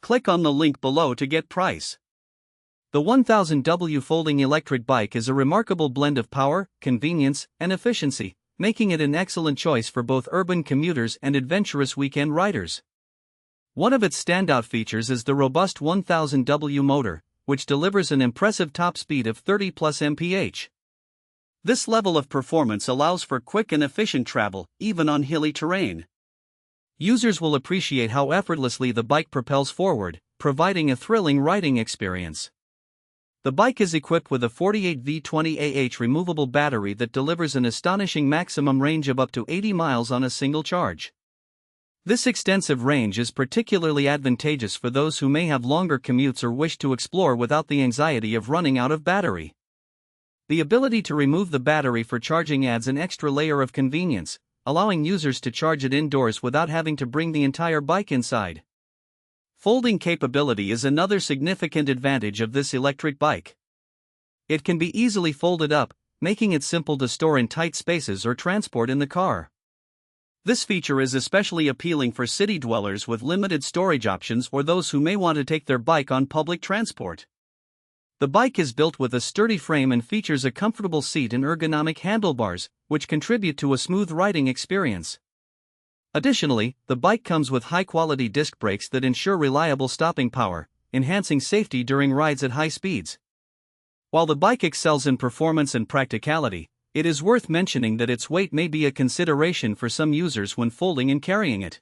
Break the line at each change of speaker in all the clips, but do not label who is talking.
Click on the link below to get price. The 1000W folding electric bike is a remarkable blend of power, convenience, and efficiency, making it an excellent choice for both urban commuters and adventurous weekend riders. One of its standout features is the robust 1000W motor, which delivers an impressive top speed of 30+MPH. This level of performance allows for quick and efficient travel, even on hilly terrain. Users will appreciate how effortlessly the bike propels forward, providing a thrilling riding experience. The bike is equipped with a 48V 20AH removable battery that delivers an astonishing maximum range of up to 80 miles on a single charge. This extensive range is particularly advantageous for those who may have longer commutes or wish to explore without the anxiety of running out of battery. The ability to remove the battery for charging adds an extra layer of convenience, allowing users to charge it indoors without having to bring the entire bike inside. Folding capability is another significant advantage of this electric bike. It can be easily folded up, making it simple to store in tight spaces or transport in the car. This feature is especially appealing for city dwellers with limited storage options or those who may want to take their bike on public transport. The bike is built with a sturdy frame and features a comfortable seat and ergonomic handlebars, which contribute to a smooth riding experience. Additionally, the bike comes with high-quality disc brakes that ensure reliable stopping power, enhancing safety during rides at high speeds. While the bike excels in performance and practicality, it is worth mentioning that its weight may be a consideration for some users when folding and carrying it.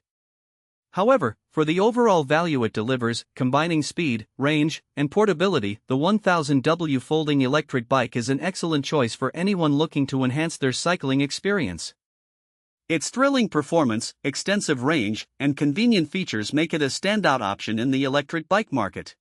However, for the overall value it delivers, combining speed, range, and portability, the 1000W folding electric bike is an excellent choice for anyone looking to enhance their cycling experience. Its thrilling performance, extensive range, and convenient features make it a standout option in the electric bike market.